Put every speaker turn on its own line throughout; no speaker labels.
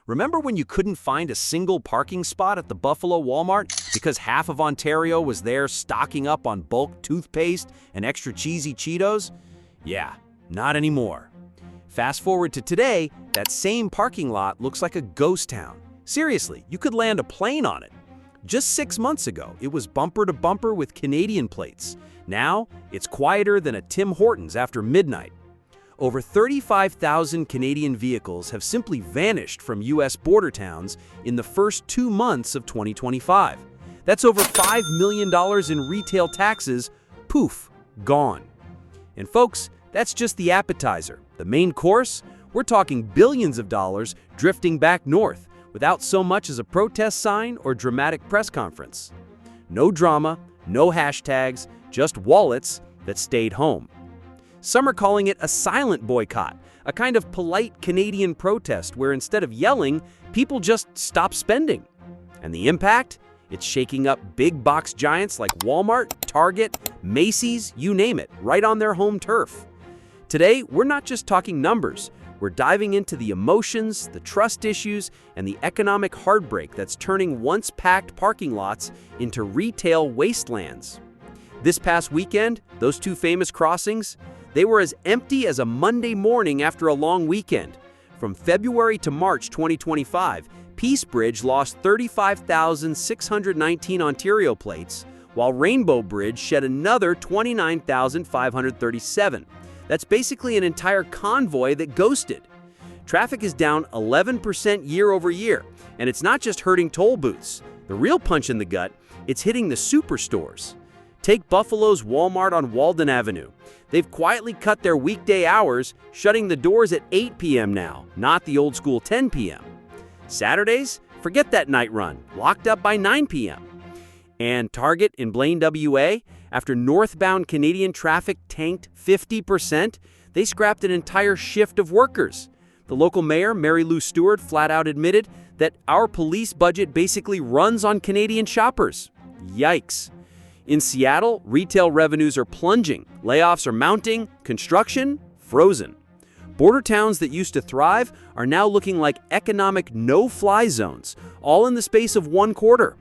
Remember when you couldn't find a single parking spot at the Buffalo Walmart because half of Ontario was there stocking up on bulk toothpaste and extra cheesy Cheetos? Yeah, not anymore. Fast forward to today, that same parking lot looks like a ghost town. Seriously, you could land a plane on it. Just 6 months ago, it was bumper to bumper with Canadian plates. Now, it's quieter than a Tim Hortons after midnight. Over 35,000 Canadian vehicles have simply vanished from U.S. border towns in the first 2 months of 2025. That's over $5 million in retail taxes, poof, gone. And folks, that's just the appetizer. The main course? We're talking billions of dollars drifting back north without so much as a protest sign or dramatic press conference. No drama, no hashtags, just wallets that stayed home. Some are calling it a silent boycott, a kind of polite Canadian protest where instead of yelling, people just stop spending. And the impact? It's shaking up big box giants like Walmart, Target, Macy's, you name it, right on their home turf. Today, we're not just talking numbers. We're diving into the emotions, the trust issues, and the economic heartbreak that's turning once packed parking lots into retail wastelands. This past weekend, those two famous crossings, they were as empty as a Monday morning after a long weekend. From February to March 2025, Peace Bridge lost 35,619 Ontario plates, while Rainbow Bridge shed another 29,537. That's basically an entire convoy that ghosted. Traffic is down 11% year over year, and it's not just hurting toll booths. The real punch in the gut, it's hitting the superstores. Take Buffalo's Walmart on Walden Avenue. They've quietly cut their weekday hours, shutting the doors at 8 p.m. now, not the old school 10 p.m. Saturdays? Forget that night run, locked up by 9 p.m. And Target in Blaine, WA, after northbound Canadian traffic tanked 50%, they scrapped an entire shift of workers. The local mayor, Mary Lou Stewart, flat out admitted that our police budget basically runs on Canadian shoppers. Yikes. In Seattle, retail revenues are plunging, layoffs are mounting, construction frozen. Border towns that used to thrive are now looking like economic no-fly zones, all in the space of 1 quarter.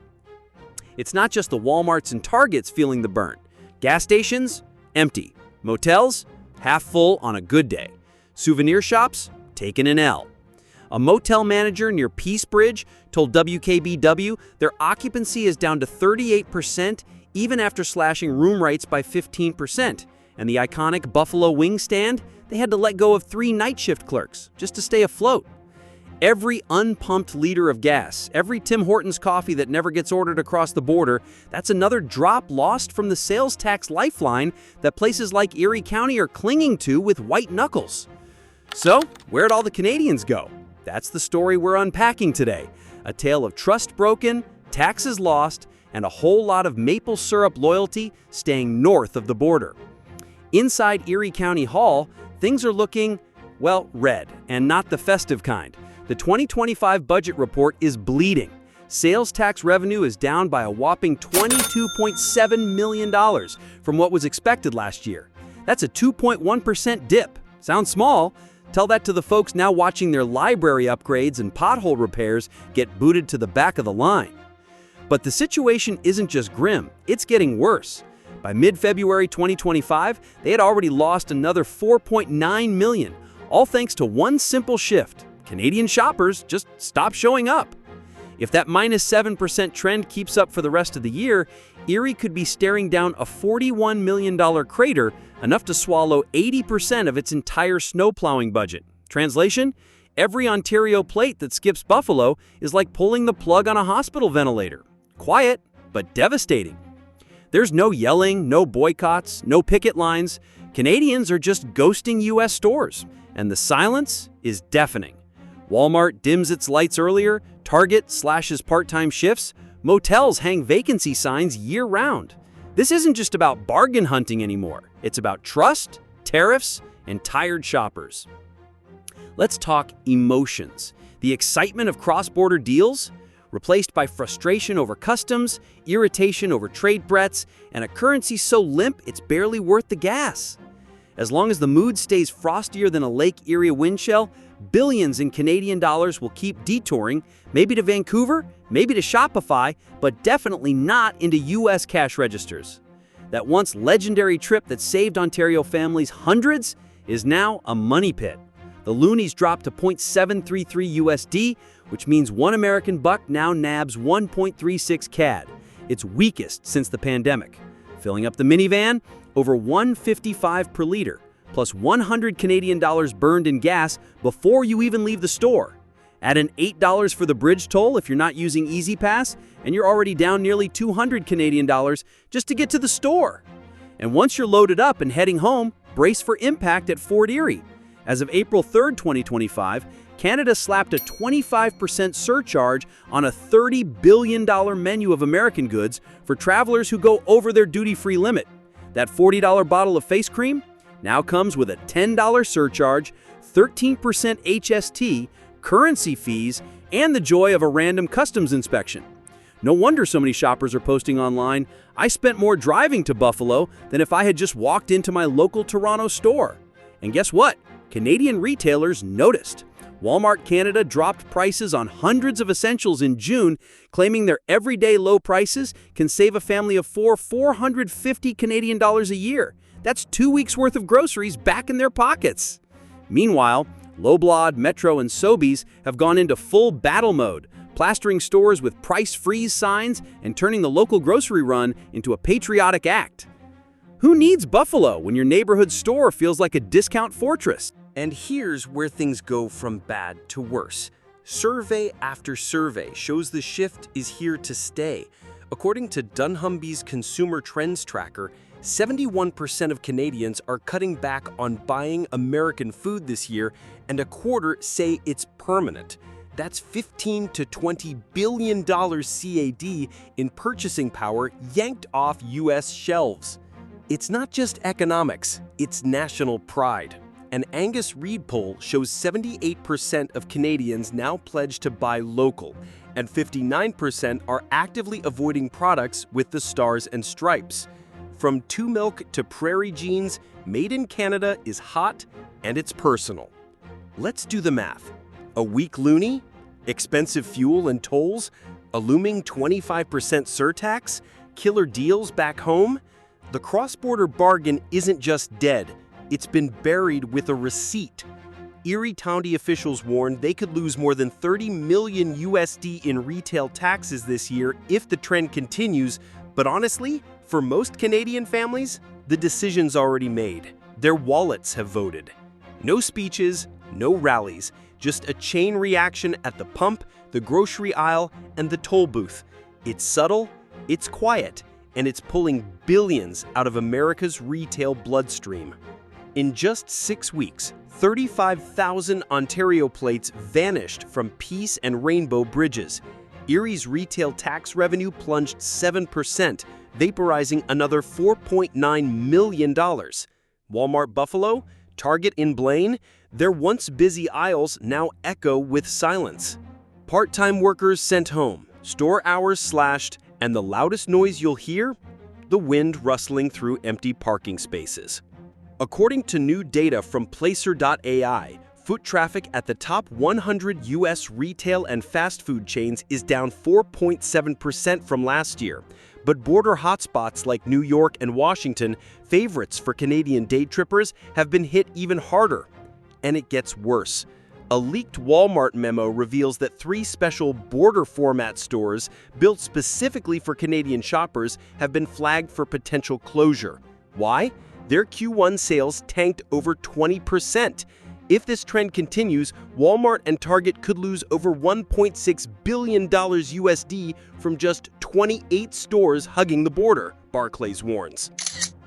It's not just the Walmarts and Targets feeling the burn. Gas stations? Empty. Motels? Half full on a good day. Souvenir shops? Taking an L. A motel manager near Peace Bridge told WKBW their occupancy is down to 38% even after slashing room rates by 15%. And the iconic Buffalo Wing Stand? They had to let go of 3 night shift clerks just to stay afloat. Every unpumped liter of gas, every Tim Hortons coffee that never gets ordered across the border, that's another drop lost from the sales tax lifeline that places like Erie County are clinging to with white knuckles. So, where'd all the Canadians go? That's the story we're unpacking today. A tale of trust broken, taxes lost, and a whole lot of maple syrup loyalty staying north of the border. Inside Erie County Hall, things are looking, well, red, and not the festive kind. The 2025 budget report is bleeding. Sales tax revenue is down by a whopping $22.7 million from what was expected last year. That's a 2.1% dip. Sounds small? Tell that to the folks now watching their library upgrades and pothole repairs get booted to the back of the line. But the situation isn't just grim, it's getting worse. By mid-February 2025, they had already lost another $4.9 million, all thanks to one simple shift. Canadian shoppers just stop showing up. If that -7% trend keeps up for the rest of the year, Erie could be staring down a $41 million crater, enough to swallow 80% of its entire snowplowing budget. Translation? Every Ontario plate that skips Buffalo is like pulling the plug on a hospital ventilator. Quiet, but devastating. There's no yelling, no boycotts, no picket lines. Canadians are just ghosting U.S. stores, and the silence is deafening. Walmart dims its lights earlier, Target slashes part-time shifts, motels hang vacancy signs year-round. This isn't just about bargain hunting anymore. It's about trust, tariffs, and tired shoppers. Let's talk emotions. The excitement of cross-border deals, replaced by frustration over customs, irritation over trade threats, and a currency so limp it's barely worth the gas. As long as the mood stays frostier than a Lake Erie windshell, Billions in Canadian dollars will keep detouring, maybe to Vancouver, maybe to Shopify, but definitely not into U.S. cash registers. That once legendary trip that saved Ontario families hundreds is now a money pit. The loonies dropped to 0.733 USD, which means one American buck now nabs 1.36 CAD, its weakest since the pandemic. Filling up the minivan, over $1.55 per liter, plus 100 Canadian dollars burned in gas before you even leave the store. Add an $8 for the bridge toll if you're not using Easy Pass, and you're already down nearly 200 Canadian dollars just to get to the store. And once you're loaded up and heading home, brace for impact at Fort Erie. As of April 3rd, 2025, Canada slapped a 25% surcharge on a $30 billion menu of American goods for travelers who go over their duty-free limit. That $40 bottle of face cream now comes with a $10 surcharge, 13% HST, currency fees, and the joy of a random customs inspection. No wonder so many shoppers are posting online, "I spent more driving to Buffalo than if I had just walked into my local Toronto store." And guess what? Canadian retailers noticed. Walmart Canada dropped prices on hundreds of essentials in June, claiming their everyday low prices can save a family of four 450 Canadian dollars a year. That's 2 weeks' worth of groceries back in their pockets. Meanwhile, Loblaw, Metro, and Sobeys have gone into full battle mode, plastering stores with price freeze signs and turning the local grocery run into a patriotic act. Who needs Buffalo when your neighborhood store feels like a discount fortress?
And here's where things go from bad to worse. Survey after survey shows the shift is here to stay. According to dunnhumby's Consumer Trends Tracker, 71% of Canadians are cutting back on buying American food this year, and a quarter say it's permanent. That's $15 to $20 billion CAD in purchasing power yanked off U.S. shelves. It's not just economics, it's national pride. An Angus Reid poll shows 78% of Canadians now pledge to buy local, and 59% are actively avoiding products with the stars and stripes. From 2Milk to Prairie Jeans, Made in Canada is hot and it's personal. Let's do the math. A weak loonie, expensive fuel and tolls, a looming 25% surtax, killer deals back home. The cross-border bargain isn't just dead, it's been buried with a receipt. Erie County officials warned they could lose more than $30 million USD in retail taxes this year if the trend continues, but honestly, for most Canadian families, the decision's already made. Their wallets have voted. No speeches, no rallies, just a chain reaction at the pump, the grocery aisle, and the toll booth. It's subtle, it's quiet, and it's pulling billions out of America's retail bloodstream. In just 6 weeks, 35,000 Ontario plates vanished from Peace and Rainbow bridges. Erie's retail tax revenue plunged 7%, vaporizing another $4.9 million. Walmart Buffalo, Target in Blaine, their once busy aisles now echo with silence. Part-time workers sent home, store hours slashed, and the loudest noise you'll hear? The wind rustling through empty parking spaces. According to new data from Placer.ai, foot traffic at the top 100 U.S. retail and fast food chains is down 4.7% from last year. But border hotspots like New York and Washington, favorites for Canadian day trippers, have been hit even harder. And it gets worse. A leaked Walmart memo reveals that 3 special border format stores built specifically for Canadian shoppers have been flagged for potential closure. Why? Their Q1 sales tanked over 20%. If this trend continues, Walmart and Target could lose over $1.6 billion USD from just 28 stores hugging the border, Barclays warns.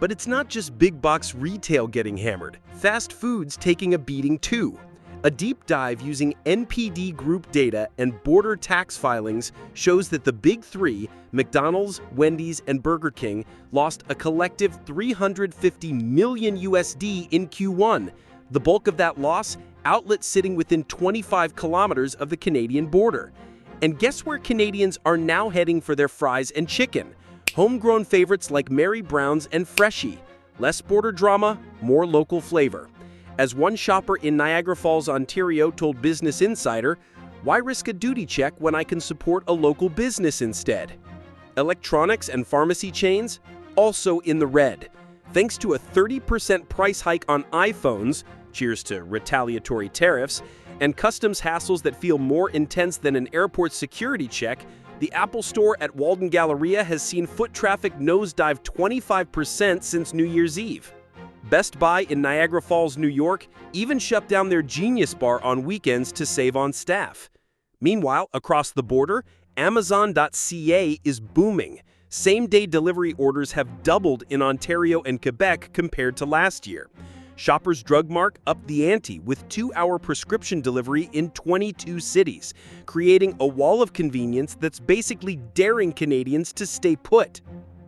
But it's not just big box retail getting hammered. Fast food's taking a beating too. A deep dive using NPD group data and border tax filings shows that the big 3, McDonald's, Wendy's, and Burger King, lost a collective $350 million USD in Q1. The bulk of that loss, outlets sitting within 25 kilometers of the Canadian border. And guess where Canadians are now heading for their fries and chicken? Homegrown favorites like Mary Brown's and Freshie. Less border drama, more local flavor. As one shopper in Niagara Falls, Ontario told Business Insider, "Why risk a duty check when I can support a local business instead?" Electronics and pharmacy chains also in the red. Thanks to a 30% price hike on iPhones, cheers to retaliatory tariffs, and customs hassles that feel more intense than an airport security check, the Apple Store at Walden Galleria has seen foot traffic nosedive 25% since New Year's Eve. Best Buy in Niagara Falls, New York, even shut down their Genius Bar on weekends to save on staff. Meanwhile, across the border, Amazon.ca is booming. Same-day delivery orders have doubled in Ontario and Quebec compared to last year. Shoppers Drug Mart upped the ante with 2-hour prescription delivery in 22 cities, creating a wall of convenience that's basically daring Canadians to stay put.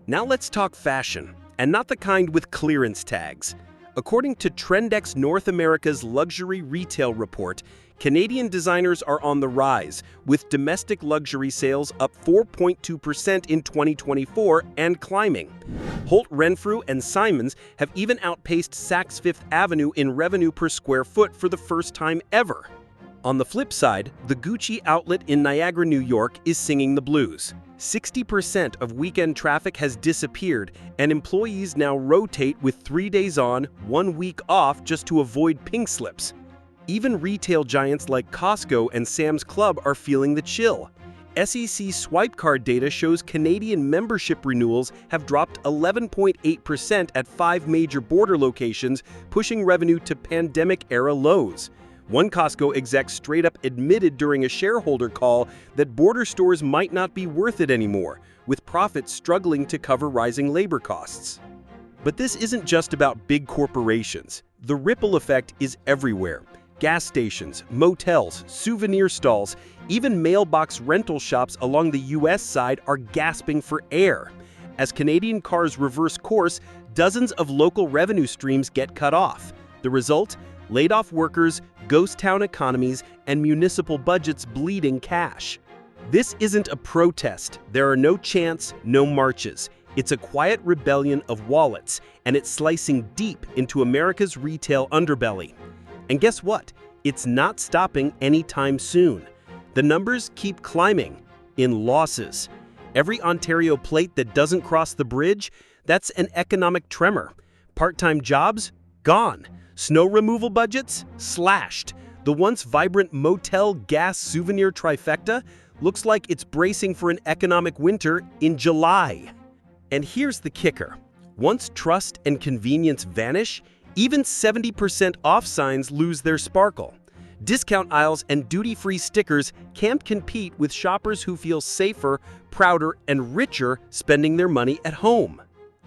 Now let's talk fashion, and not the kind with clearance tags. According to Trendex North America's luxury retail report, Canadian designers are on the rise, with domestic luxury sales up 4.2% in 2024 and climbing. Holt Renfrew and Simons have even outpaced Saks Fifth Avenue in revenue per square foot for the first time ever. On the flip side, the Gucci outlet in Niagara, New York is singing the blues. 60% of weekend traffic has disappeared, and employees now rotate with 3 days on, 1 week off just to avoid pink slips. Even retail giants like Costco and Sam's Club are feeling the chill. SEC swipe card data shows Canadian membership renewals have dropped 11.8% at 5 major border locations, pushing revenue to pandemic-era lows. One Costco exec straight up admitted during a shareholder call that border stores might not be worth it anymore, with profits struggling to cover rising labor costs. But this isn't just about big corporations. The ripple effect is everywhere. Gas stations, motels, souvenir stalls, even mailbox rental shops along the U.S. side are gasping for air. As Canadian cars reverse course, dozens of local revenue streams get cut off. The result? Laid-off workers, ghost town economies, and municipal budgets bleeding cash. This isn't a protest. There are no chants, no marches. It's a quiet rebellion of wallets, and it's slicing deep into America's retail underbelly. And guess what? It's not stopping anytime soon. The numbers keep climbing in losses. Every Ontario plate that doesn't cross the bridge, that's an economic tremor. Part-time jobs? Gone. Snow removal budgets? Slashed. The once vibrant motel gas souvenir trifecta looks like it's bracing for an economic winter in July. And here's the kicker. Once trust and convenience vanish, even 70% off signs lose their sparkle. Discount aisles and duty-free stickers can't compete with shoppers who feel safer, prouder, and richer spending their money at home.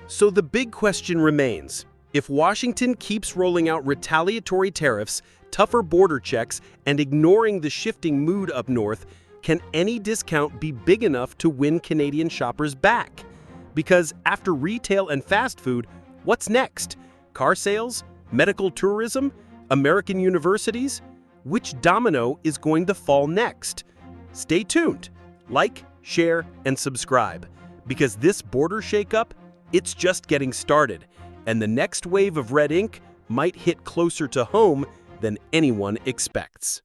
So the big question remains. If Washington keeps rolling out retaliatory tariffs, tougher border checks, and ignoring the shifting mood up north, can any discount be big enough to win Canadian shoppers back? Because after retail and fast food, what's next? Car sales? Medical tourism? American universities? Which domino is going to fall next? Stay tuned. Like, share, and subscribe. Because this border shakeup, it's just getting started. And the next wave of red ink might hit closer to home than anyone expects.